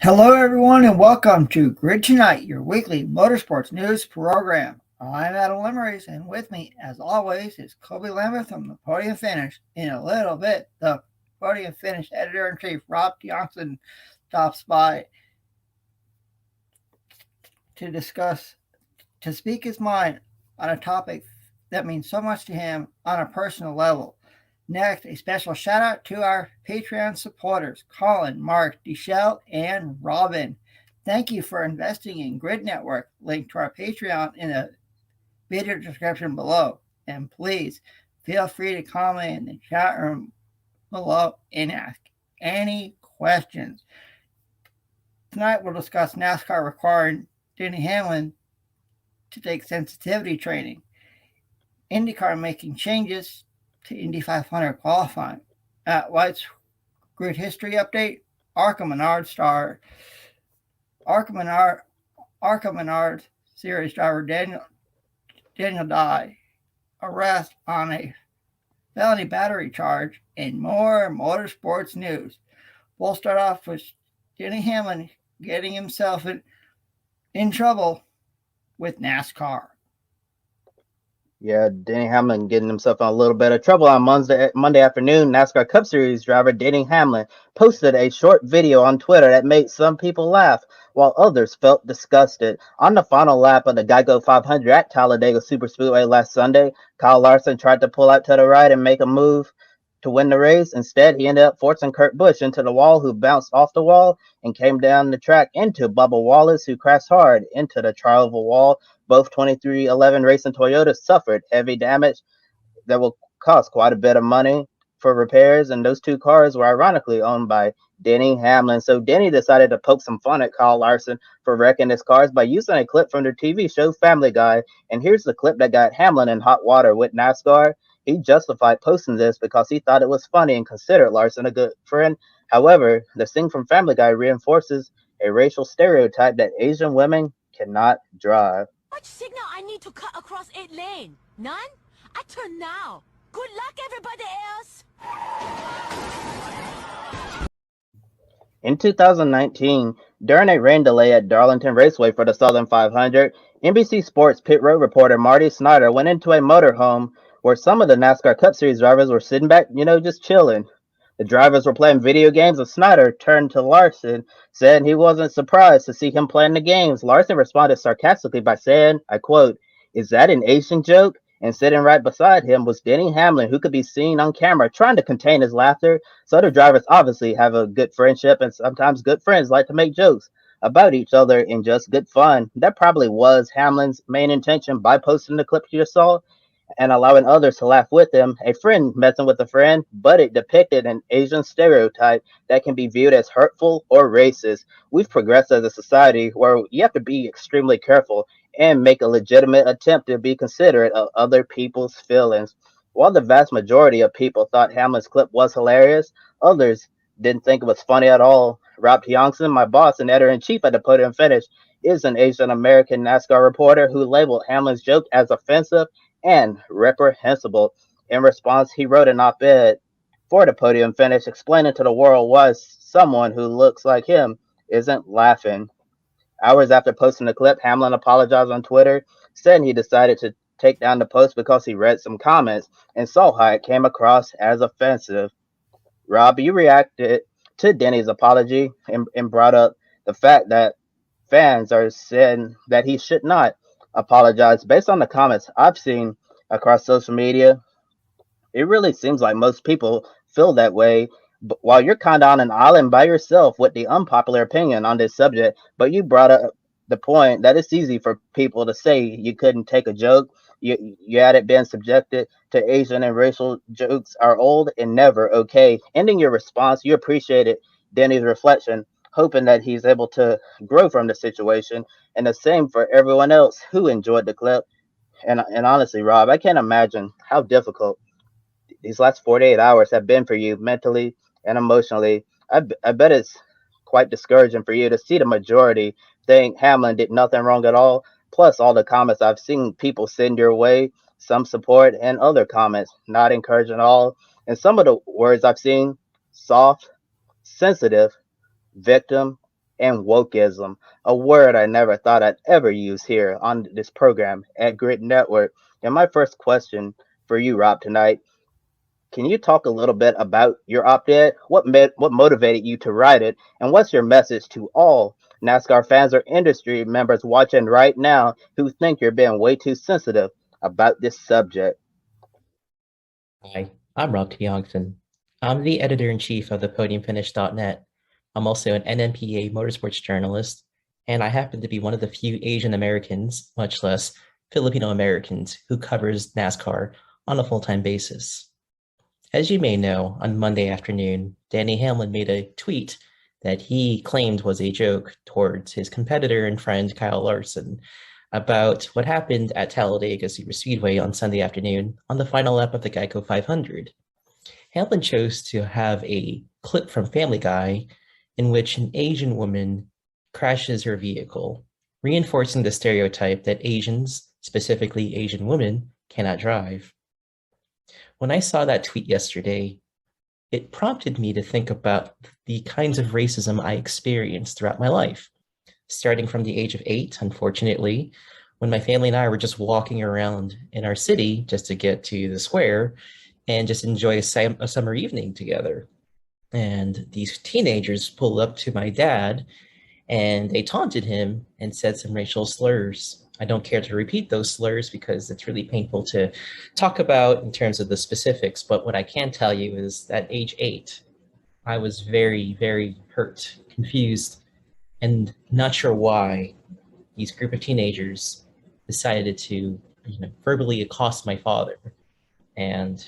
Hello, everyone, and welcome to Grid Tonight, your weekly motorsports news program. I'm Lemerise, and with me, as always, is Kobe Lambeth from the Podium Finish. In a little bit, the Podium Finish editor-in-chief, Rob Tiongson, stops by to speak his mind on a topic that means so much to him on a personal level. Next, a special shout out to our Patreon supporters, Colin, Mark, Deschelle, and Robin. Thank you for investing in Grid Network. Link to our Patreon in the video description below. And please feel free to comment in the chat room below and ask any questions. Tonight we'll discuss NASCAR requiring Denny Hamlin to take sensitivity training, IndyCar making changes to Indy 500 qualifying. At White's Grid History Update, Arkham Menard Series driver Daniel Dye arrest on a felony battery charge, and more motorsports news. We'll start off with Denny Hamlin getting himself in trouble with NASCAR. Yeah, Denny Hamlin getting himself in a little bit of trouble on Monday afternoon. NASCAR Cup Series driver Denny Hamlin posted a short video on Twitter that made some people laugh, while others felt disgusted. On the final lap of the Geico 500 at Talladega Superspeedway last Sunday, Kyle Larson tried to pull out to the right and make a move to win the race. Instead, he ended up forcing Kurt Busch into the wall, who bounced off the wall and came down the track into Bubba Wallace, who crashed hard into the trial wall. Both 2311 Racing Toyotas suffered heavy damage that will cost quite a bit of money for repairs, and those two cars were ironically owned by Denny Hamlin. So Denny decided to poke some fun at Kyle Larson for wrecking his cars by using a clip from their TV show Family Guy. And here's the clip that got Hamlin in hot water with NASCAR. He justified posting this because he thought it was funny and considered Larson a good friend. However, the scene from Family Guy reinforces a racial stereotype that Asian women cannot drive. What signal I need to cut across 8 lane? None? I turn now. Good luck, everybody else. In 2019, during a rain delay at Darlington Raceway for the Southern 500, NBC Sports pit road reporter Marty Snyder went into a motorhome where some of the NASCAR Cup Series drivers were sitting back, just chilling. The drivers were playing video games, and Snyder turned to Larson, said he wasn't surprised to see him playing the games. Larson responded sarcastically by saying, I quote, "Is that an Asian joke?" And sitting right beside him was Denny Hamlin, who could be seen on camera trying to contain his laughter. So the drivers obviously have a good friendship, and sometimes good friends like to make jokes about each other in just good fun. That probably was Hamlin's main intention by posting the clip you just saw and allowing others to laugh with him. A friend messing with a friend, but it depicted an Asian stereotype that can be viewed as hurtful or racist. We've progressed as a society where you have to be extremely careful and make a legitimate attempt to be considerate of other people's feelings. While the vast majority of people thought Hamlin's clip was hilarious, others didn't think it was funny at all. Rob Tiongson, my boss and editor-in-chief at the Podium Finish, is an Asian American NASCAR reporter who labeled Hamlin's joke as offensive and reprehensible. In response, he wrote an op-ed for the Podium Finish explaining to the world why someone who looks like him isn't laughing. Hours after posting the clip, Hamlin apologized on Twitter, saying he decided to take down the post because he read some comments and saw how it came across as offensive. Rob, you reacted to Denny's apology and brought up the fact that fans are saying that he should not apologize. Based on the comments I've seen across social media, it really seems like most people feel that way. But while you're kind of on an island by yourself with the unpopular opinion on this subject, but you brought up the point that it's easy for people to say you couldn't take a joke. You had it been subjected to Asian and racial jokes are old and never okay. Ending your response, you appreciated Denny's reflection, hoping that he's able to grow from the situation, and the same for everyone else who enjoyed the clip. And honestly, Rob, I can't imagine how difficult these last 48 hours have been for you mentally and emotionally. I bet it's quite discouraging for you to see the majority think Hamlin did nothing wrong at all. Plus, all the comments I've seen people send your way, some support and other comments not encouraging at all. And some of the words I've seen soft, sensitive, victim, and wokeism, a word I never thought I'd ever use here on this program at Grid Network. And my first question for you, Rob, tonight, can you talk a little bit about your op-ed? What motivated you to write it, and what's your message to all NASCAR fans or industry members watching right now who think you're being way too sensitive about this subject? Hi, I'm Rob Tiongson. I'm the editor-in-chief of the podiumfinish.net. I'm also an NMPA motorsports journalist, and I happen to be one of the few Asian Americans, much less Filipino Americans, who covers NASCAR on a full-time basis. As you may know, on Monday afternoon, Denny Hamlin made a tweet that he claimed was a joke towards his competitor and friend Kyle Larson about what happened at Talladega Superspeedway on Sunday afternoon on the final lap of the Geico 500. Hamlin chose to have a clip from Family Guy in which an Asian woman crashes her vehicle, reinforcing the stereotype that Asians, specifically Asian women, cannot drive. When I saw that tweet yesterday, it prompted me to think about the kinds of racism I experienced throughout my life. Starting from the age of 8, unfortunately, when my family and I were just walking around in our city just to get to the square and just enjoy a summer evening together. And these teenagers pulled up to my dad and they taunted him and said some racial slurs. I don't care to repeat those slurs because it's really painful to talk about in terms of the specifics. But what I can tell you is at age 8, I was very, very hurt, confused, and not sure why these group of teenagers decided to, verbally accost my father. And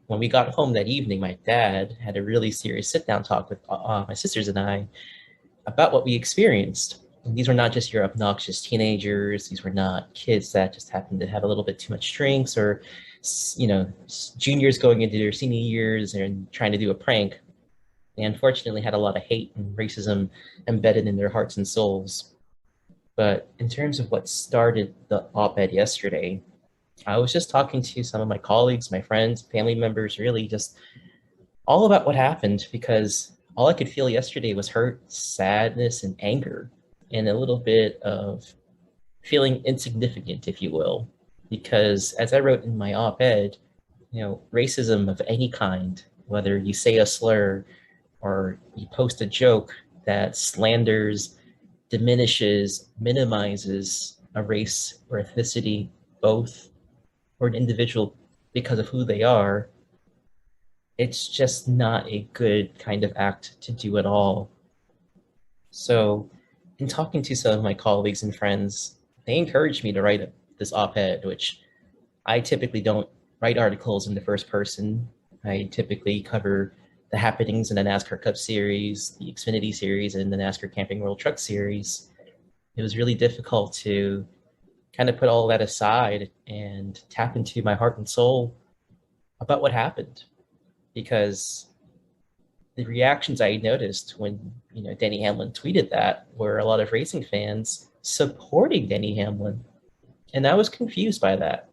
when we got home that evening, my dad had a really serious sit-down talk with my sisters and I about what we experienced. And these were not just your obnoxious teenagers. These were not kids that just happened to have a little bit too much drinks or, juniors going into their senior years and trying to do a prank. They unfortunately had a lot of hate and racism embedded in their hearts and souls. But in terms of what started the op-ed yesterday, I was just talking to some of my colleagues, my friends, family members, really just all about what happened, because all I could feel yesterday was hurt, sadness, and anger, and a little bit of feeling insignificant, if you will. Because as I wrote in my op-ed, racism of any kind, whether you say a slur or you post a joke that slanders, diminishes, minimizes a race or ethnicity, both, or an individual because of who they are, it's just not a good kind of act to do at all. So, in talking to some of my colleagues and friends, they encouraged me to write this op-ed, which I typically don't write articles in the first person. I typically cover the happenings in the NASCAR Cup Series, the Xfinity Series, and the NASCAR Camping World Truck Series. It was really difficult to kind of put all that aside and tap into my heart and soul about what happened, because the reactions I noticed when Denny Hamlin tweeted that were a lot of racing fans supporting Denny Hamlin, and I was confused by that.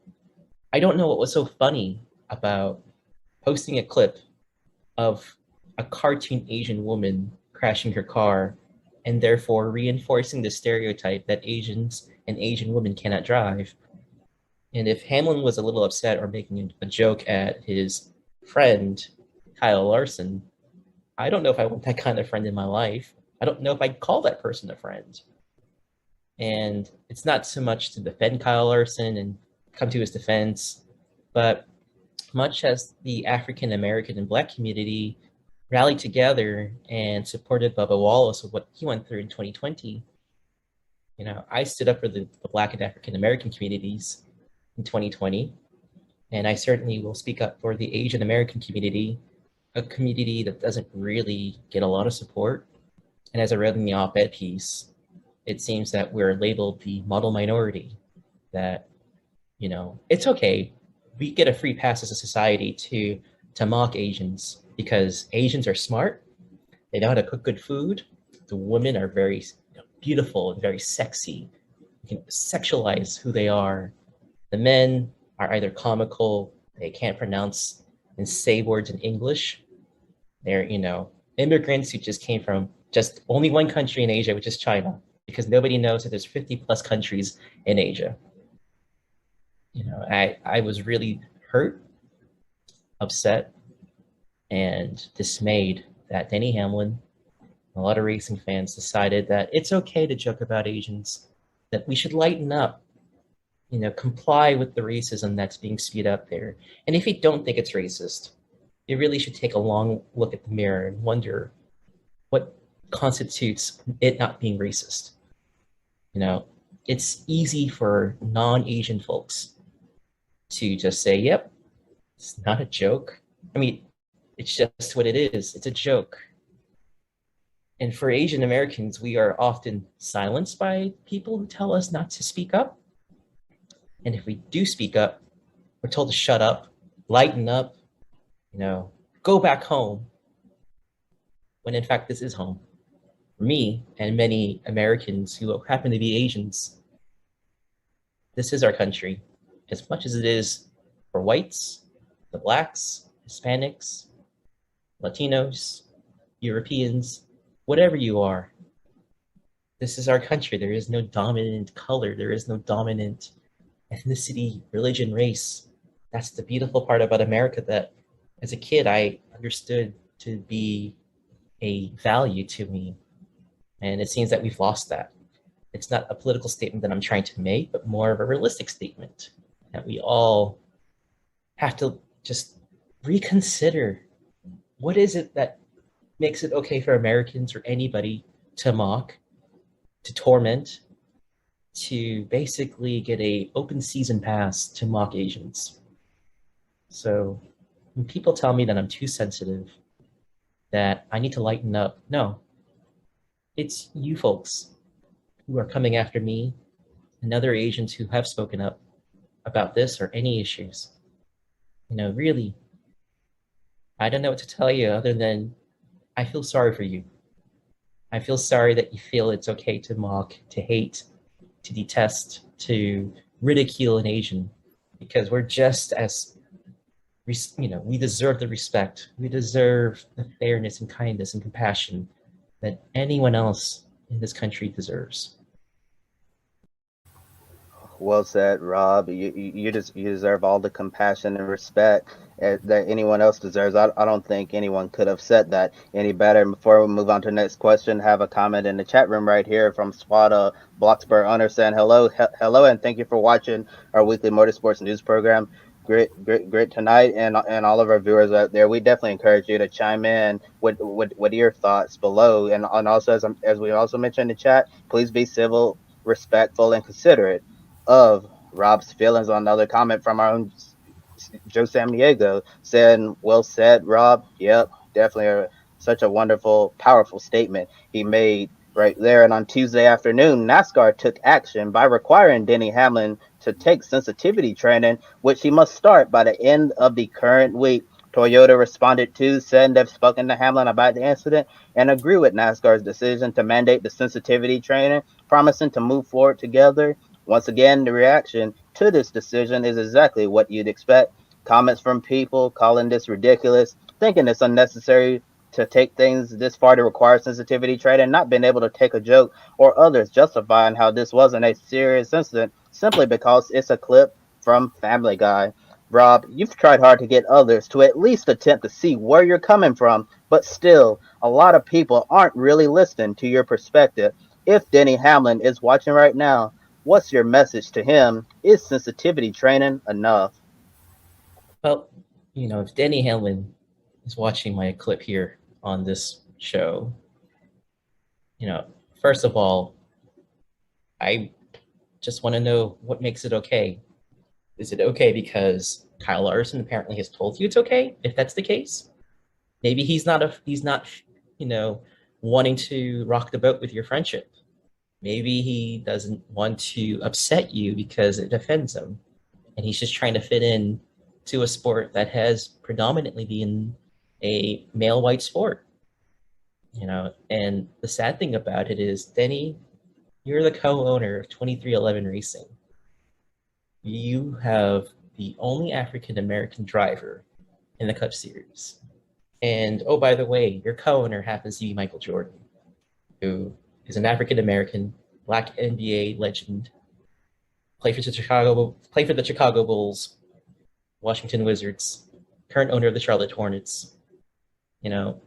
I don't know what was so funny about posting a clip of a cartoon Asian woman crashing her car and therefore reinforcing the stereotype that Asians and Asian women cannot drive. And if Hamlin was a little upset or making a joke at his friend, Kyle Larson, I don't know if I want that kind of friend in my life. I don't know if I'd call that person a friend. And it's not so much to defend Kyle Larson and come to his defense, but much as the African American and Black community rallied together and supported Bubba Wallace with what he went through in 2020, I stood up for the Black and African American communities in 2020, and I certainly will speak up for the Asian American community, a community that doesn't really get a lot of support. And as I read in the op-ed piece, it seems that we're labeled the model minority, that, it's okay. We get a free pass as a society to mock Asians because Asians are smart. They know how to cook good food. The women are very beautiful and very sexy. You can sexualize who they are. The men are either comical, they can't pronounce and say words in English. They're, immigrants who just came from just only one country in Asia, which is China, because nobody knows that there's 50 plus countries in Asia. I was really hurt, upset, and dismayed that Denny Hamlin, a lot of racing fans, decided that it's okay to joke about Asians, that we should lighten up, comply with the racism that's being spewed out there. And if you don't think it's racist, you really should take a long look at the mirror and wonder what constitutes it not being racist. It's easy for non-Asian folks to just say, yep, it's not a joke. I mean, it's just what it is. It's a joke. And for Asian Americans, we are often silenced by people who tell us not to speak up. And if we do speak up, we're told to shut up, lighten up, go back home. When in fact, this is home. For me and many Americans who happen to be Asians, this is our country, as much as it is for whites, the blacks, Hispanics, Latinos, Europeans, whatever you are. This is our country. There is no dominant color. There is no dominant ethnicity, religion, race. That's the beautiful part about America that as a kid, I understood to be a value to me. And it seems that we've lost that. It's not a political statement that I'm trying to make, but more of a realistic statement that we all have to just reconsider. What is it that makes it okay for Americans or anybody to mock, to torment, to basically get a open season pass to mock Asians? So when people tell me that I'm too sensitive, that I need to lighten up, no, it's you folks who are coming after me and other Asians who have spoken up about this or any issues. Really, I don't know what to tell you other than I feel sorry for you. I feel sorry that you feel it's okay to mock, to hate, to detest, to ridicule an Asian, because we're just as, we deserve the respect. We deserve the fairness and kindness and compassion that anyone else in this country deserves. Well said, Rob. You deserve all the compassion and respect that anyone else deserves. I don't think anyone could have said that any better. Before we move on to the next question, have a comment in the chat room right here from Swada Bloxburg Owner saying hello, and thank you for watching our weekly motorsports news program. Great tonight, and all of our viewers out there. We definitely encourage you to chime in with your thoughts below, and also as we also mentioned in the chat, please be civil, respectful, and considerate of Rob's feelings. On another comment from our own Joe Samniego saying, well said, Rob. Yep, definitely such a wonderful, powerful statement he made right there. And on Tuesday afternoon, NASCAR took action by requiring Denny Hamlin to take sensitivity training, which he must start by the end of the current week. Toyota responded to, saying they've spoken to Hamlin about the incident and agree with NASCAR's decision to mandate the sensitivity training, promising to move forward together. Once again, the reaction to this decision is exactly what you'd expect. Comments from people calling this ridiculous, thinking it's unnecessary to take things this far to require sensitivity training, not being able to take a joke, or others justifying how this wasn't a serious incident simply because it's a clip from Family Guy. Rob, you've tried hard to get others to at least attempt to see where you're coming from, but still, a lot of people aren't really listening to your perspective. If Denny Hamlin is watching right now, what's your message to him? Is sensitivity training enough? Well, if Denny Hamlin is watching my clip here on this show, first of all, I just want to know what makes it okay. Is it okay because Kyle Larson apparently has told you it's okay? If that's the case, maybe he's not, wanting to rock the boat with your friendship. Maybe he doesn't want to upset you because it offends him, and he's just trying to fit in to a sport that has predominantly been a male white sport. And the sad thing about it is, Denny, you're the co-owner of 2311 Racing. You have the only African-American driver in the Cup Series. And, oh, by the way, your co-owner happens to be Michael Jordan. who is an African American Black NBA legend, played for the Chicago Bulls, Washington Wizards, current owner of the Charlotte Hornets. You know,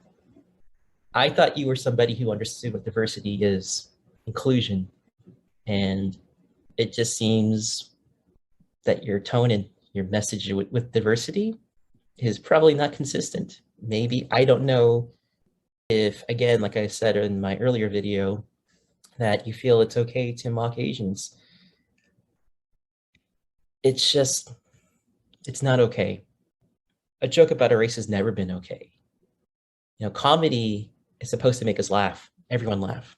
I thought you were somebody who understood what diversity is, inclusion, and it just seems that your tone and your message with diversity is probably not consistent. Maybe, I don't know if, again, like I said in my earlier video, that you feel it's okay to mock Asians. It's just, it's not okay. A joke about a race has never been okay. You know, comedy is supposed to make us laugh, everyone laugh.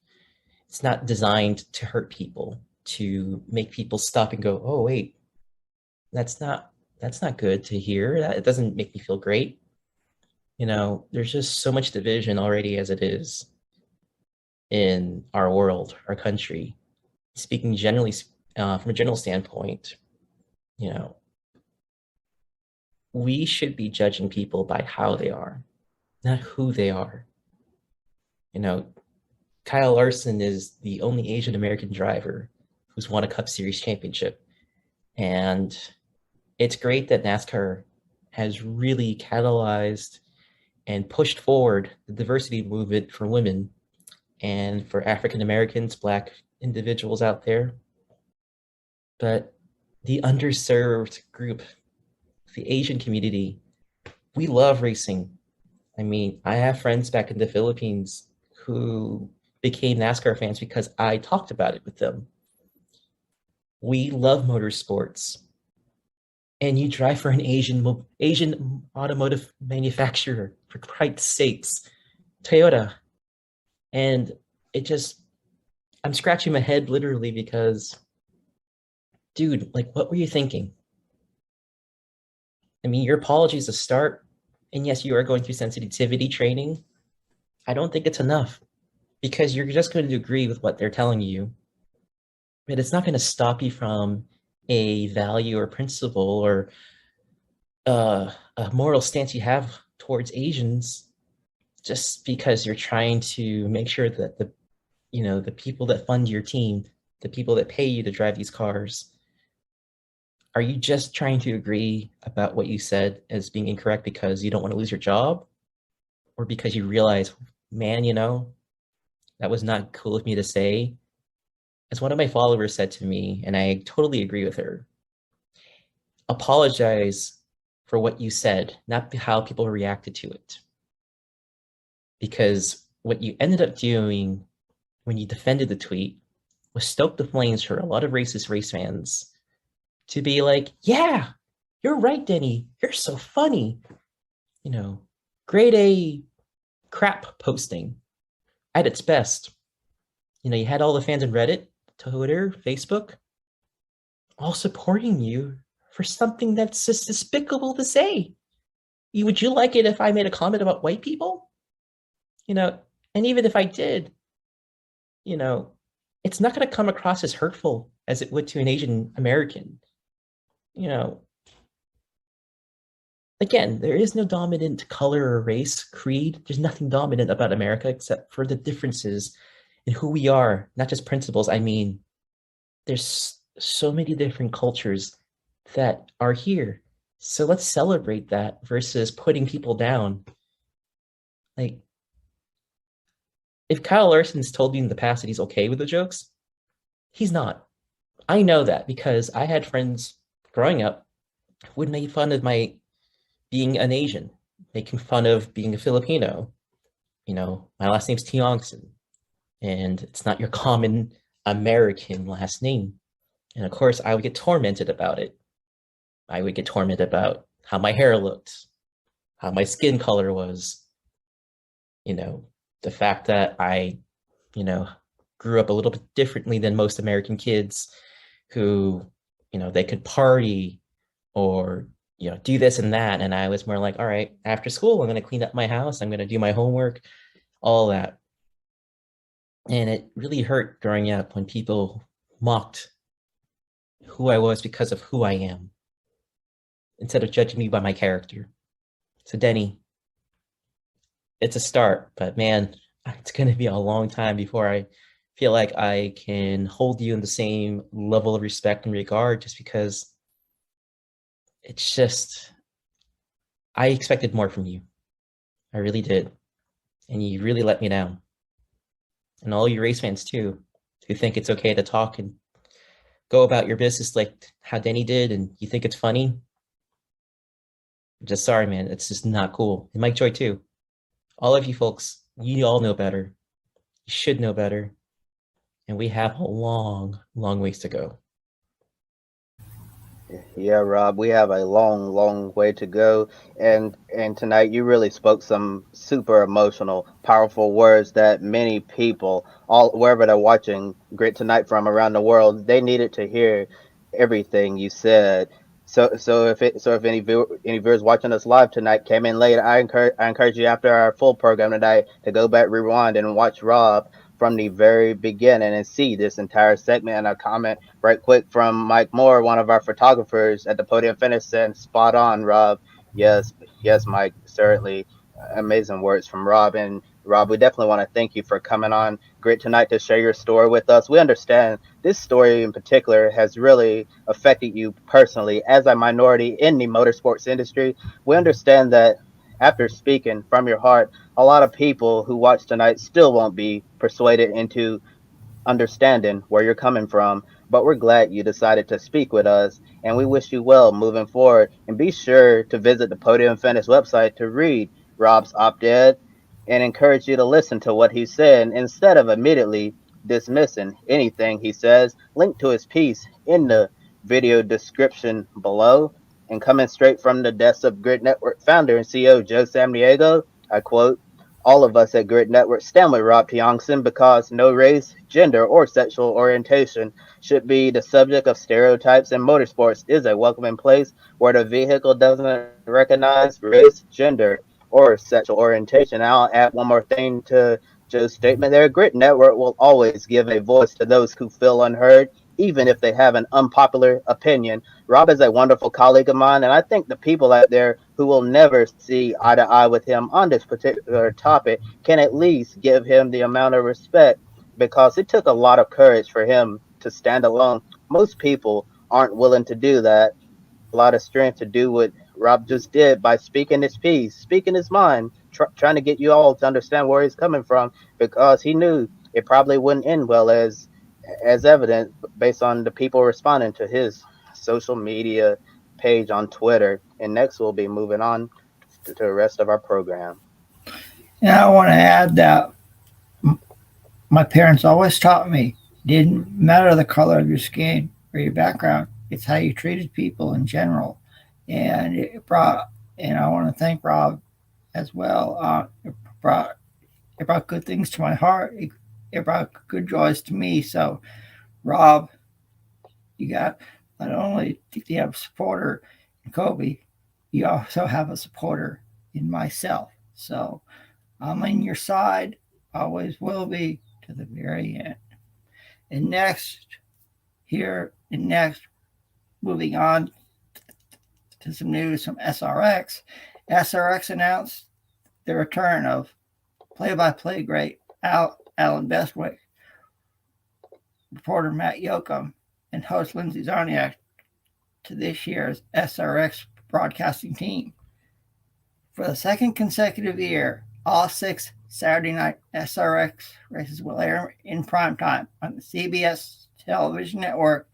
It's not designed to hurt people, to make people stop and go, oh, wait, that's not good to hear. It doesn't make me feel great. You know, there's just so much division already as it is in our world, our country. Speaking generally, from a general standpoint, you know, we should be judging people by how they are, not who they are. You know, Kyle Larson is the only Asian American driver who's won a Cup Series championship. And it's great that NASCAR has really catalyzed and pushed forward the diversity movement for women and for African Americans, Black individuals out there. But the underserved group, the Asian community, we love racing. I mean, I have friends back in the Philippines who became NASCAR fans because I talked about it with them. We love motorsports. And you drive for an Asian automotive manufacturer, for Christ's sakes, Toyota. And it just, I'm scratching my head literally because, dude, like, what were you thinking? I mean, your apology is a start. And yes, you are going through sensitivity training. I don't think it's enough because you're just going to agree with what they're telling you. But it's not going to stop you from a value or principle or a moral stance you have towards Asians just because you're trying to make sure that the people that fund your team, the people that pay you to drive these cars, are you just trying to agree about what you said as being incorrect because you don't want to lose your job? Or because you realize, man, you know, that was not cool of me to say? As one of my followers said to me, and I totally agree with her, apologize for what you said, not how people reacted to it. Because what you ended up doing when you defended the tweet was stoke the flames for a lot of racist race fans to be like, yeah, you're right, Denny. You're so funny. You know, grade A crap posting at its best. You know, you had all the fans in Reddit, Twitter, Facebook, all supporting you for something that's just despicable to say. Would you like it if I made a comment about white people? You know, and even if I did, you know, it's not going to come across as hurtful as it would to an Asian American. You know, again, there is no dominant color or race, creed. There's nothing dominant about America except for the differences in who we are, not just principles. I mean, there's so many different cultures that are here. So let's celebrate that versus putting people down. Like, if Kyle Larson's told you in the past that he's okay with the jokes, he's not. I know that because I had friends growing up who would make fun of my being an Asian, making fun of being a Filipino. You know, my last name's Tiongson, and it's not your common American last name. And of course, I would get tormented about it. I would get tormented about how my hair looked, how my skin color was, you know, the fact that I, you know, grew up a little bit differently than most American kids who, you know, they could party or, you know, do this and that. And I was more like, all right, after school, I'm going to clean up my house. I'm going to do my homework, all that. And it really hurt growing up when people mocked who I was because of who I am, instead of judging me by my character. So Denny, it's a start, but man, it's going to be a long time before I feel like I can hold you in the same level of respect and regard, just because it's just, I expected more from you. I really did. And you really let me down. And all you race fans too, who think it's okay to talk and go about your business like how Denny did, and you think it's funny. I'm just sorry, man. It's just not cool. And Mike Joy too. All of you folks, you all know better. You should know better. And we have a long, long ways to go. Yeah, Rob, we have a long, long way to go. And tonight you really spoke some super emotional, powerful words that many people, all wherever they're watching Grit Tonight from around the world, they needed to hear everything you said. So if any viewers watching us live tonight came in late, I encourage you after our full program tonight to go back, rewind, and watch Rob from the very beginning and see this entire segment. And a comment right quick from Mike Moore, one of our photographers at the podium finish, saying, "Spot on, Rob." Yes, yes, Mike, certainly amazing words from Rob. And Rob, we definitely want to thank you for coming on Grit Tonight to share your story with us. We understand this story in particular has really affected you personally as a minority in the motorsports industry. We understand that after speaking from your heart, a lot of people who watch tonight still won't be persuaded into understanding where you're coming from, but we're glad you decided to speak with us, and we wish you well moving forward. And be sure to visit the Podium Fitness website to read Rob's op-ed and encourage you to listen to what he said instead of immediately dismissing anything he says. Link to his piece in the video description below. And coming straight from the desk of Grid Network founder and CEO Joe Samniego, I quote, "All of us at Grid Network stand with Rob Tiongson because no race, gender, or sexual orientation should be the subject of stereotypes, and motorsports is a welcoming place where the vehicle doesn't recognize race, gender, or sexual orientation." I'll add one more thing to Joe's statement there. Grid Network will always give a voice to those who feel unheard, even if they have an unpopular opinion. Rob is a wonderful colleague of mine, and I think the people out there who will never see eye to eye with him on this particular topic can at least give him the amount of respect, because it took a lot of courage for him to stand alone. Most people aren't willing to do that. It took a lot of strength to do what Rob just did by speaking his piece, speaking his mind, trying to get you all to understand where he's coming from, because he knew it probably wouldn't end well, as evident based on the people responding to his social media page on Twitter. And next, we'll be moving on to the rest of our program. And I want to add that my parents always taught me it didn't matter the color of your skin or your background, it's how you treated people in general. And and I want to thank Rob as well. Brought it brought good things to my heart. It brought good joys to me. So, Rob, you got not only do you have a supporter in Kobe, you also have a supporter in myself. So I'm on your side, always will be to the very end. And next, moving on to some news from SRX. SRX announced the return of play-by-play great Alan Bestwick, reporter Matt Yoakum, and host Lindsay Zarniak to this year's SRX broadcasting team. For the second consecutive year, all 6 Saturday night SRX races will air in primetime on the CBS television network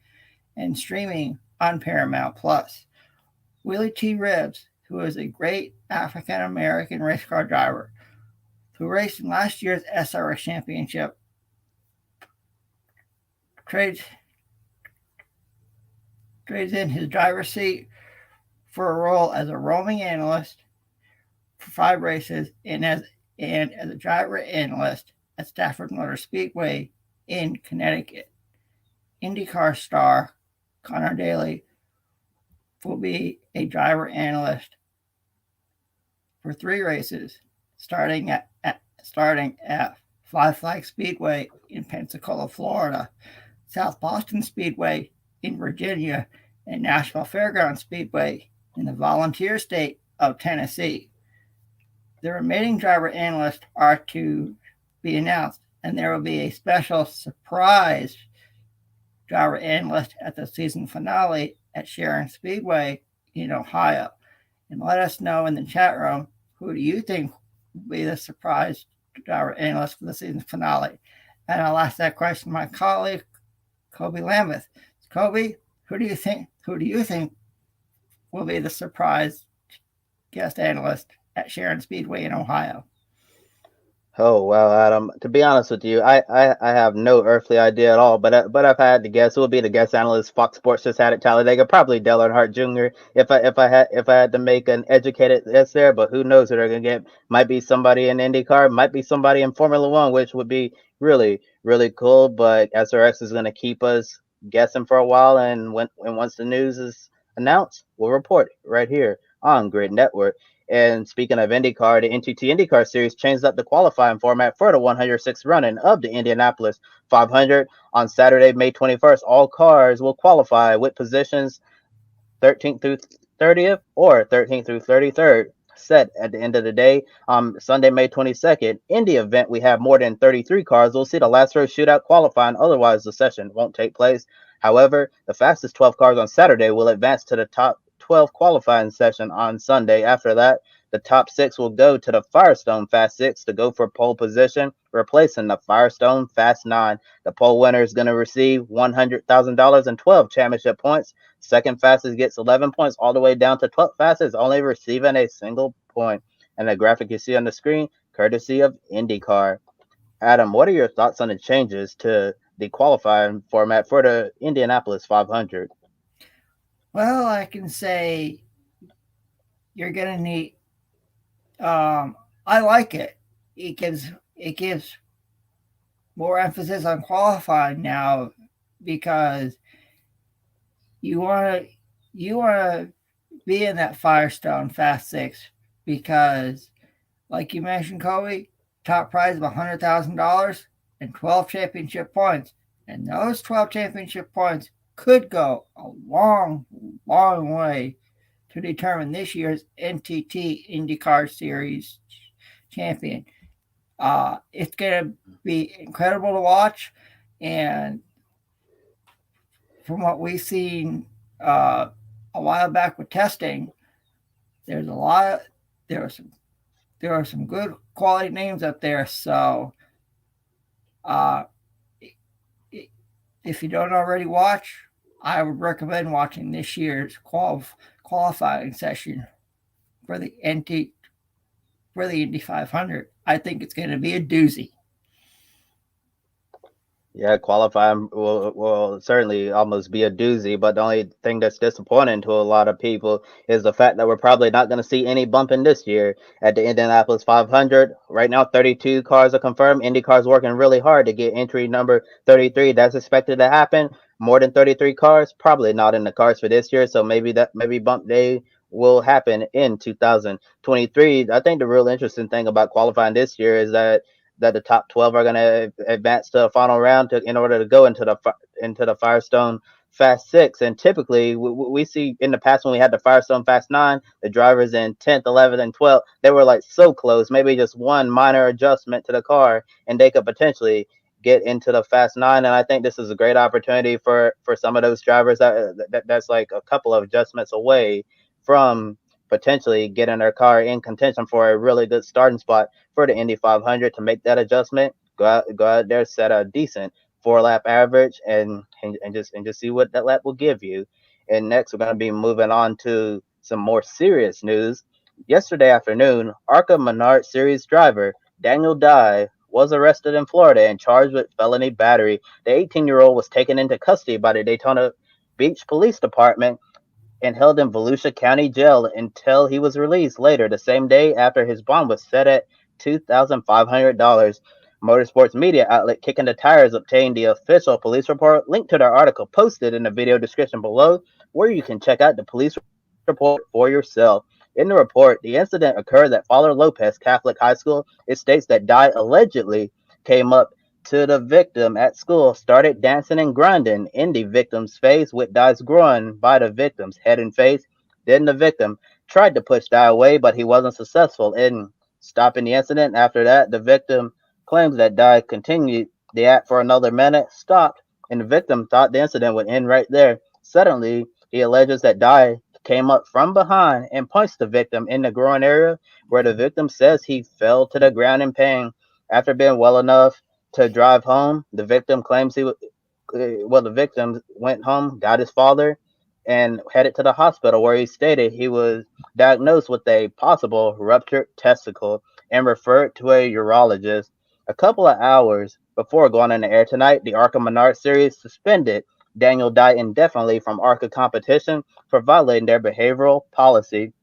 and streaming on Paramount Plus. Willie T. Ribbs, who is a great African-American race car driver who raced in last year's SRX championship, trades in his driver's seat for a role as a roaming analyst for 5 races and as a driver analyst at Stafford Motor Speedway in Connecticut. IndyCar star Connor Daly will be a driver analyst for 3 races, starting at Five Flag Speedway in Pensacola, Florida, South Boston Speedway in Virginia, and Nashville Fairgrounds Speedway in the volunteer state of Tennessee. The remaining driver analysts are to be announced, and there will be a special surprise driver analyst at the season finale at Sharon Speedway in Ohio. And let us know in the chat room, who do you think will be the surprise driver analyst for the season finale? And I'll ask that question to my colleague, Kobe Lambeth. Kobe, who do you think will be the surprise guest analyst at Sharon Speedway in Ohio? Oh well, Adam. To be honest with you, I have no earthly idea at all. But if I had to guess, it would be the guest analyst Fox Sports just had at Talladega. Probably Dale Earnhardt Jr. If I had to make an educated guess there, but who knows who they're gonna get? Might be somebody in IndyCar, might be somebody in Formula One, which would be really cool. But SRX is gonna keep us guessing for a while, and once the news is announced, we'll report it right here on Grid Network. And speaking of IndyCar, the NTT IndyCar Series changed up the qualifying format for the 106th running of the Indianapolis 500 on Saturday, May 21st. All cars will qualify with positions 13th through 30th or 13th through 33rd set at the end of the day. Sunday, May 22nd, in the event we have more than 33 cars, we'll see the last row shootout qualifying. Otherwise, the session won't take place. However, the fastest 12 cars on Saturday will advance to the top 12 qualifying session on Sunday. After that, the top 6 will go to the Firestone Fast 6 to go for pole position, replacing the Firestone Fast 9. The pole winner is going to receive $100,000 and 12 championship points. Second fastest gets 11 points, all the way down to 12th fastest, only receiving a single point. And the graphic you see on the screen, courtesy of IndyCar. Adam, what are your thoughts on the changes to the qualifying format for the Indianapolis 500? Well, I can say you're gonna need. I like it. It gives more emphasis on qualifying now, because you want to be in that Firestone Fast 6, because, like you mentioned, Kobe, top prize of $100,000 and 12 championship points, and those 12 championship points could go a long way to determine this year's NTT IndyCar Series champion. It's going to be incredible to watch, and from what we've seen a while back with testing, there are some good quality names up there. So if you don't already watch, I would recommend watching this year's qualifying session for the Indy 500. I think it's going to be a doozy. Yeah, qualifying will certainly almost be a doozy, but the only thing that's disappointing to a lot of people is the fact that we're probably not going to see any bumping this year at the Indianapolis 500. Right now, 32 cars are confirmed. IndyCar's working really hard to get entry number 33. That's expected to happen. More than 33 cars, probably not in the cars for this year, so maybe bump day will happen in 2023. I think the real interesting thing about qualifying this year is that the top 12 are going to advance to the final round in order to go into the Firestone Fast 6. And typically, we see in the past, when we had the Firestone Fast 9, the drivers in 10th, 11th, and 12th, they were like so close, maybe just one minor adjustment to the car, and they could potentially get into the Fast 9. And I think this is a great opportunity for some of those drivers that's like a couple of adjustments away from potentially getting their car in contention for a really good starting spot for the Indy 500. To make that adjustment, go out there, set a decent 4-lap average, and just see what that lap will give you. And next, we're going to be moving on to some more serious news. Yesterday afternoon, ARCA Menard Series driver Daniel Dye was arrested in Florida and charged with felony battery. The 18-year-old was taken into custody by the Daytona Beach Police Department and held in Volusia County Jail until he was released later the same day after his bond was set at $2,500. Motorsports media outlet Kicking the Tires obtained the official police report. Link to their article posted in the video description below, where you can check out the police report for yourself. In the report, the incident occurred at Father Lopez Catholic High School. It states that Dye allegedly came up to the victim at school, started dancing and grinding in the victim's face, with Dye's groin by the victim's head and face. Then the victim tried to push Dye away, but he wasn't successful in stopping the incident. After that, the victim claims that Dye continued the act for another minute, stopped, and the victim thought the incident would end right there. Suddenly, he alleges that Dye came up from behind and punched the victim in the groin area, where the victim says he fell to the ground in pain. After being well enough to drive home, the victim claims the victim went home, got his father, and headed to the hospital where he stated he was diagnosed with a possible ruptured testicle and referred to a urologist. A couple of hours before going on the air tonight, the ARCA Menard series suspended Daniel Dye indefinitely from ARCA competition for violating their behavioral policy.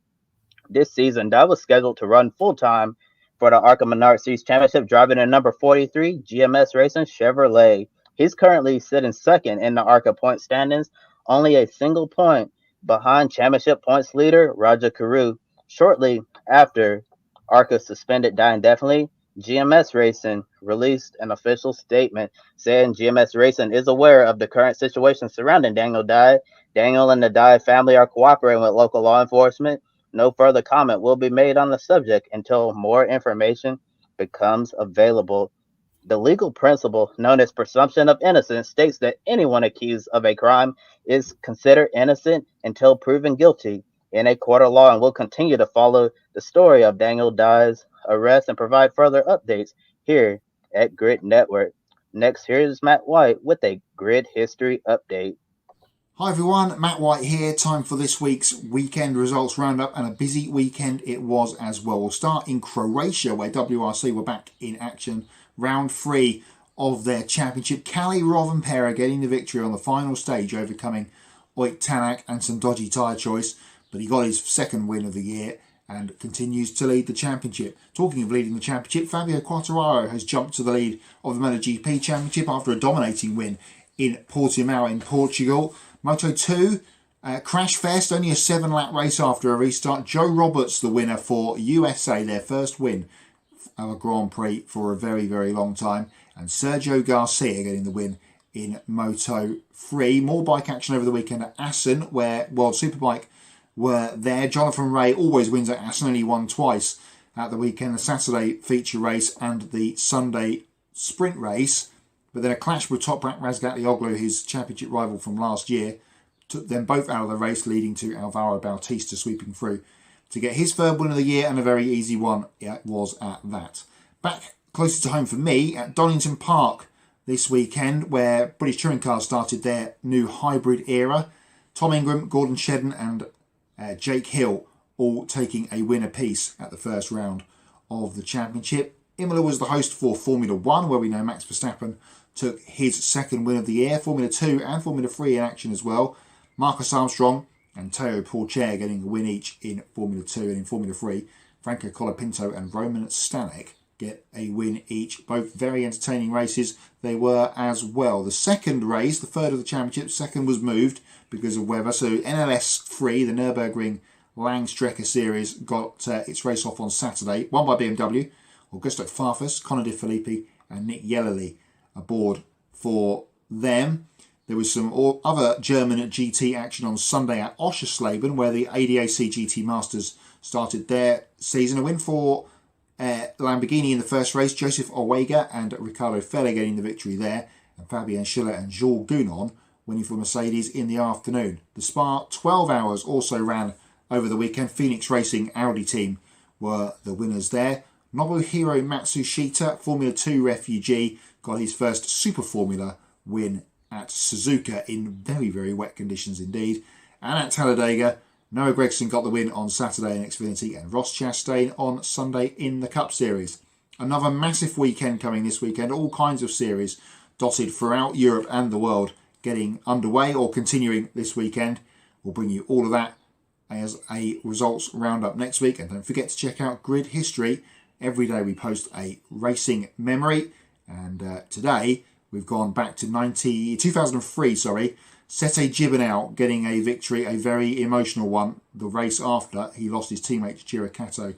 This season, Dye was scheduled to run full time for the ARCA Menard Series Championship, driving a number 43 GMS Racing Chevrolet. He's currently sitting second in the ARCA point standings, only a single point behind championship points leader Roger Carew. Shortly after ARCA suspended Dye indefinitely, GMS Racing released an official statement saying GMS Racing is aware of the current situation surrounding Daniel Dye. Daniel and the Dye family are cooperating with local law enforcement. No further comment will be made on the subject until more information becomes available. The legal principle known as presumption of innocence states that anyone accused of a crime is considered innocent until proven guilty in a court of law, and will continue to follow the story of Daniel Dye's arrest and provide further updates here at Grid Network. Next, here's Matt White with a Grid History update. Hi everyone, Matt White here. Time for this week's weekend results roundup, and a busy weekend it was as well. We'll start in Croatia, where WRC were back in action. Round 3 of their championship. Kalle Rovanperä getting the victory on the final stage, overcoming Oit Tanak and some dodgy tyre choice, but he got his second win of the year and continues to lead the championship. Talking of leading the championship, Fabio Quartararo has jumped to the lead of the MotoGP championship after a dominating win in Portimao in Portugal. Moto2, Crash Fest, only a 7-lap race after a restart. Joe Roberts the winner for USA, their first win of a Grand Prix for a very, very long time. And Sergio Garcia getting the win in Moto3. More bike action over the weekend at Assen, where World Superbike were there. Jonathan Rea always wins at Assen, only won twice at the weekend. The Saturday feature race and the Sunday sprint race. But then a clash with Toprak Razgatlioglu, his championship rival from last year, took them both out of the race, leading to Alvaro Bautista sweeping through to get his third win of the year, and a very easy one it was at that. Back closer to home for me at Donington Park this weekend, where British Touring Cars started their new hybrid era. Tom Ingram, Gordon Shedden and Jake Hill all taking a win apiece at the first round of the championship. Imola was the host for Formula 1, where we know Max Verstappen took his second win of the year. Formula 2 and Formula 3 in action as well. Marcus Armstrong and Teo Pourchaire getting a win each in Formula 2, and in Formula 3, Franco Colapinto and Roman Stanek get a win each. Both very entertaining races they were as well. The second race, the third of the championship, second was moved because of weather. So NLS 3, the Nürburgring Langstrecke Series, got its race off on Saturday, won by BMW. Augusto Farfus, Conor De Filippi and Nick Yellerly aboard for them. There was some other German GT action on Sunday at Oschersleben, where the ADAC GT Masters started their season. A win for Lamborghini in the first race, Joseph Owega and Ricardo Felle getting the victory there, and Fabian Schiller and Jules Gounon winning for Mercedes in the afternoon. The Spa 12 Hours also ran over the weekend. Phoenix Racing Audi team were the winners there. Nobuhiro Matsushita, Formula 2 refugee, got his first Super Formula win at Suzuka in very, very wet conditions indeed. And at Talladega, Noah Gragson got the win on Saturday in Xfinity, and Ross Chastain on Sunday in the Cup Series. Another massive weekend coming this weekend. All kinds of series dotted throughout Europe and the world getting underway or continuing this weekend. We'll bring you all of that as a results roundup next week. And don't forget to check out Grid History. Every day we post a racing memory, and today we've gone back to 2003. Sete Gibernau getting a victory, a very emotional one. The race after he lost his teammate to Chiro Kato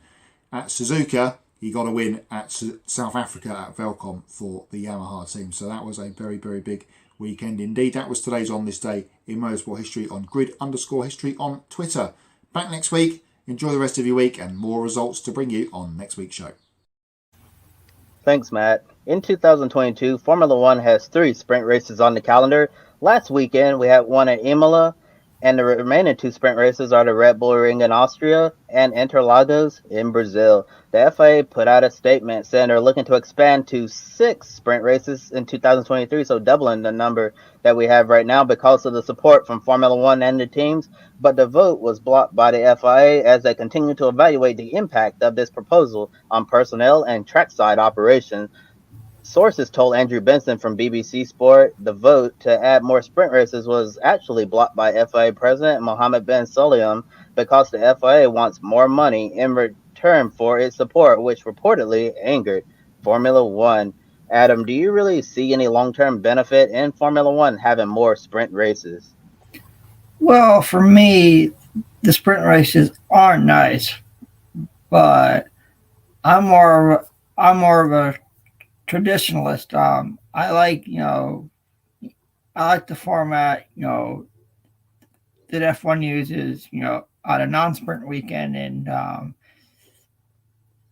at Suzuka, he got a win at South Africa at Velcom for the Yamaha team. So that was a very, very big weekend indeed. That was today's On This Day in Motorsport History on Grid_History on Twitter. Back next week. Enjoy the rest of your week, and more results to bring you on next week's show. Thanks, Matt. In 2022, Formula One has 3 sprint races on the calendar. Last weekend, we had one at Imola, and the remaining 2 sprint races are the Red Bull Ring in Austria and Interlagos in Brazil. The FIA put out a statement saying they're looking to expand to 6 sprint races in 2023, so doubling the number that we have right now because of the support from Formula One and the teams. But the vote was blocked by the FIA as they continue to evaluate the impact of this proposal on personnel and trackside operations. Sources told Andrew Benson from BBC Sport the vote to add more sprint races was actually blocked by FIA President Mohammed bin Sulayem because the FIA wants more money in return for its support, which reportedly angered Formula One. Adam, do you really see any long term benefit in Formula One having more sprint races? Well, for me, the sprint races are nice, but I'm more of a traditionalist. I like the format, that F1 uses, on a non-sprint weekend, and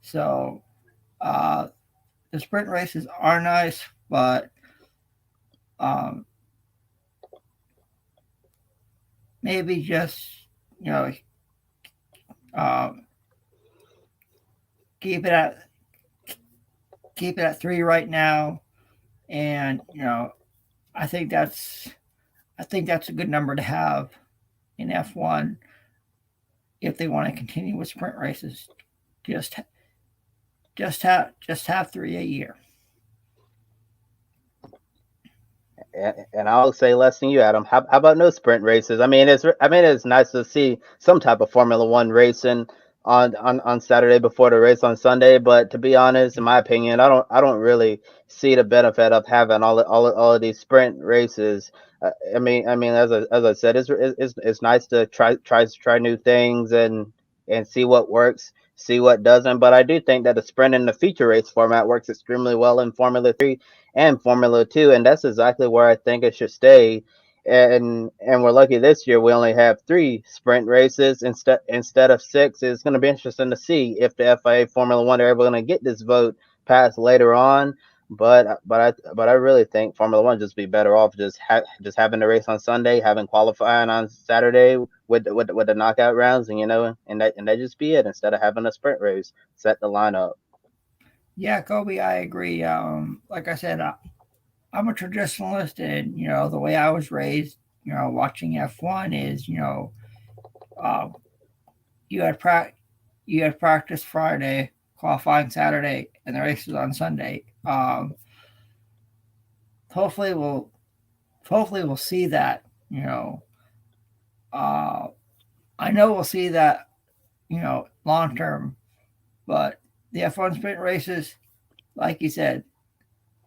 so uh, the sprint races are nice, but um, maybe just you know um, keep it at keep it at 3 right now, and I think that's I think that's a good number to have in F1 if they want to continue with sprint races. Just just have 3 a year. And I'll say less than you, Adam. How about no sprint races? It's nice to see some type of Formula One racing on Saturday before the race on Sunday. But to be honest, in my opinion, I don't really see the benefit of having all of these sprint races. As I said, it's nice to try new things and see what works, see what doesn't. But I do think that the sprint and the feature race format works extremely well in Formula 3 and Formula Two, and that's exactly where I think it should stay. And we're lucky this year we only have 3 sprint races instead of 6. It's going to be interesting to see if the FIA Formula One are ever going to get this vote passed later on. But I really think Formula One just be better off just having the race on Sunday, having qualifying on Saturday with the knockout rounds, and that just be it instead of having a sprint race set the lineup. Yeah, Kobe, I agree. Like I said, I'm a traditionalist, and the way I was raised, watching F1 is, uh, you had pra- you had practice Friday, qualifying Saturday, and the races on Sunday. Hopefully, we'll see that. Uh, I know we'll see that. Long term, but the F1 sprint races, like you said,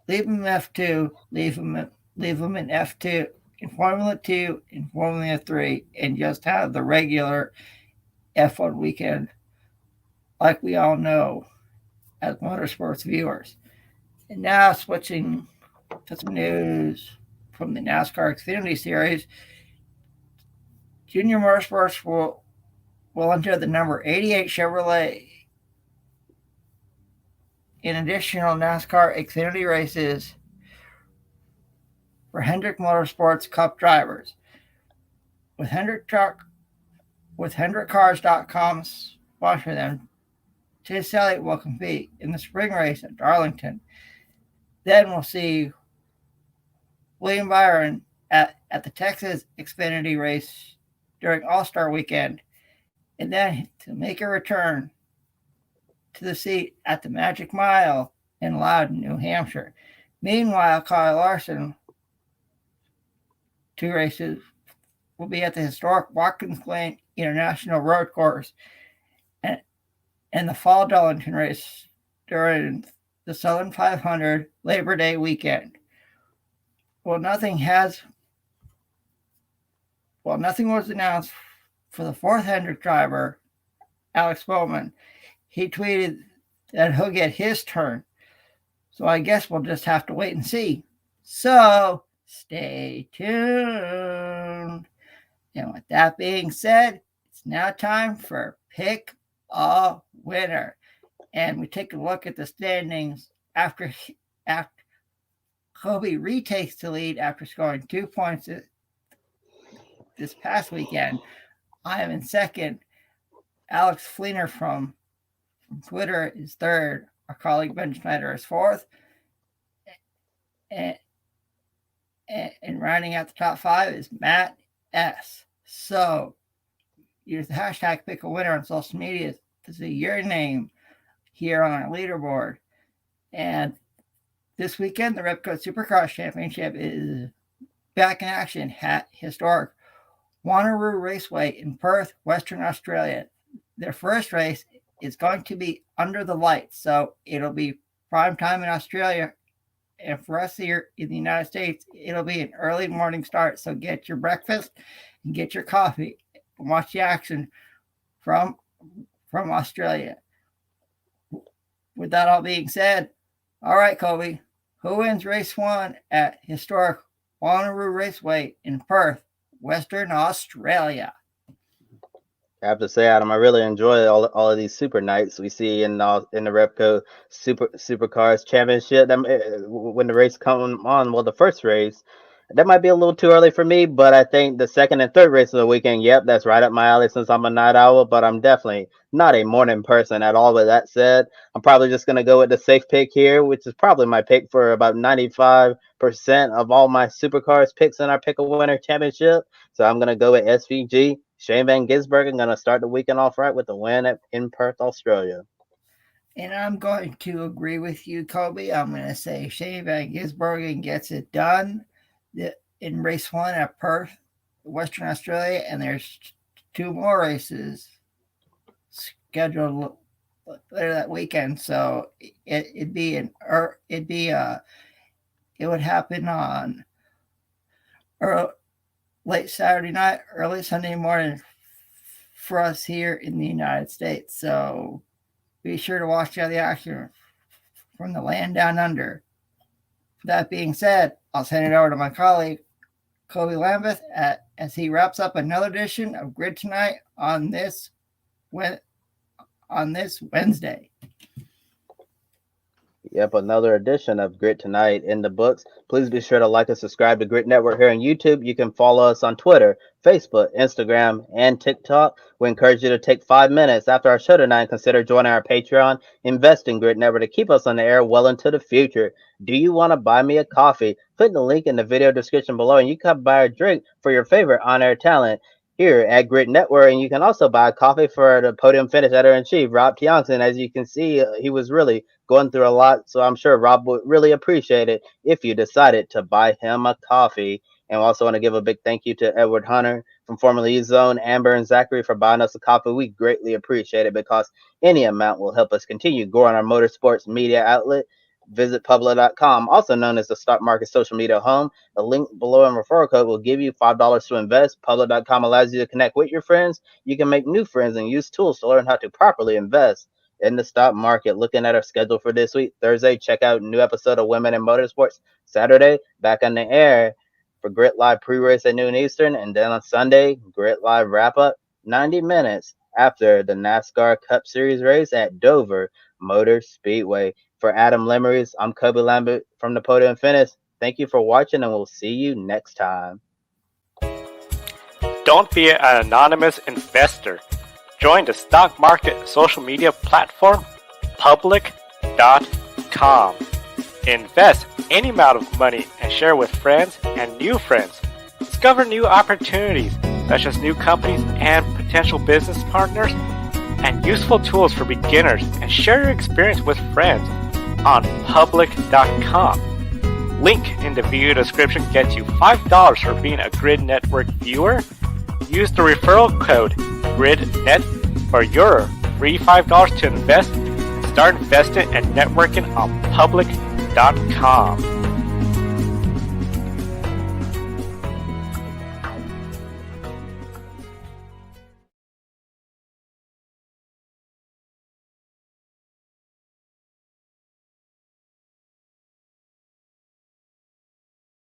leave them F2, leave them in F2, in Formula 2, in Formula 3, and just have the regular F1 weekend, like we all know as motorsports viewers. And now switching to some news from the NASCAR Xfinity Series, Junior Motorsports will enter the number 88 Chevrolet in additional NASCAR Xfinity races for Hendrick Motorsports Cup drivers. With HendrickCars.com sponsoring them, Chase Elliott will compete in the spring race at Darlington. Then we'll see William Byron at the Texas Xfinity race during All-Star Weekend. And then to make a return to the seat at the Magic Mile in Loudon, New Hampshire. Meanwhile, Kyle Larson, 2 races, will be at the historic Watkins Glen International Road Course and the Fall Darlington race during the Southern 500 Labor Day weekend. Well, nothing was announced for the 4th Hendrick driver, Alex Bowman. He tweeted that he'll get his turn. So I guess we'll just have to wait and see. So stay tuned. And with that being said, it's now time for Pick a Winner. And we take a look at the standings after Kobe retakes the lead after scoring 2 points this past weekend. I am in second. Alex Fleener from Twitter is third. Our colleague Ben Schneider is fourth. And rounding out the top 5 is Matt S. So use the hashtag pick a winner on social media to see your name here on our leaderboard. And this weekend, the Repco Supercross Championship is back in action at historic Wanneroo Raceway in Perth, Western Australia. Their first race is going to be under the lights, so it'll be prime time in Australia. And for us here in the United States, it'll be an early morning start. So get your breakfast and get your coffee and watch the action from Australia. With that all being said, all right, Kobe, who wins race 1 at historic Wanneroo Raceway in Perth, Western Australia? I have to say, Adam, I really enjoy all of these super nights we see in the Repco Supercars Championship. When the race come on, well, the first race, that might be a little too early for me, but I think the second and third race of the weekend, yep, that's right up my alley since I'm a night owl, but I'm definitely not a morning person at all. With that said, I'm probably just going to go with the safe pick here, which is probably my pick for about 95% of all my Supercars picks in our Pick a Winner Championship. So I'm going to go with SVG. Shane Van Gisbergen going to start the weekend off right with the win in Perth, Australia. And I'm going to agree with you, Kobe. I'm going to say Shane Van Gisbergen gets it done in race 1 at Perth, Western Australia, and there's 2 more races scheduled later that weekend. So it would happen on late Saturday night, early Sunday morning for us here in the United States. So be sure to watch the action from the land down under. That being said, I'll send it over to my colleague, Kobe Lambeth, as he wraps up another edition of Grid Tonight on this Wednesday. Yep, another edition of Grid Tonight in the books. Please be sure to like and subscribe to Grid Network here on YouTube. You can follow us on Twitter, Facebook, Instagram, and TikTok. We encourage you to take 5 minutes after our show tonight and consider joining our Patreon. Invest in Grid Network to keep us on the air well into the future. Do you want to buy me a coffee? Click the link in the video description below and you can buy a drink for your favorite on-air talent here at Grid Network. And you can also buy a coffee for the podium finish editor-in-chief, Rob Tiongson. As you can see, he was really going through a lot, so I'm sure Rob would really appreciate it if you decided to buy him a coffee. And we also want to give a big thank you to Edward Hunter from formerly E-Zone, Amber, and Zachary for buying us a coffee. We greatly appreciate it because any amount will help us continue growing our motorsports media outlet. Visit Public.com, also known as the stock market social media home. The link below and referral code will give you $5 to invest. Public.com allows you to connect with your friends. You can make new friends and use tools to learn how to properly invest in the stock market. Looking at our schedule for this week, Thursday, check out a new episode of Women in Motorsports. Saturday, back on the air for Grit Live pre-race at noon Eastern. And then on Sunday, Grit Live wrap-up 90 minutes after the NASCAR Cup Series race at Dover Motor Speedway. For Adam Lemerise, I'm Kobe Lambert from the Podium Finish. Thank you for watching, and we'll see you next time. Don't be an anonymous investor. Join the stock market social media platform, Public.com. Invest any amount of money and share with friends and new friends. Discover new opportunities, such as new companies and potential business partners, and useful tools for beginners, and share your experience with friends on Public.com. Link in the video description gets you $5 for being a Grid Network viewer. Use the referral code GRIDnet for your free $5 to invest. Start investing and networking on Public.com.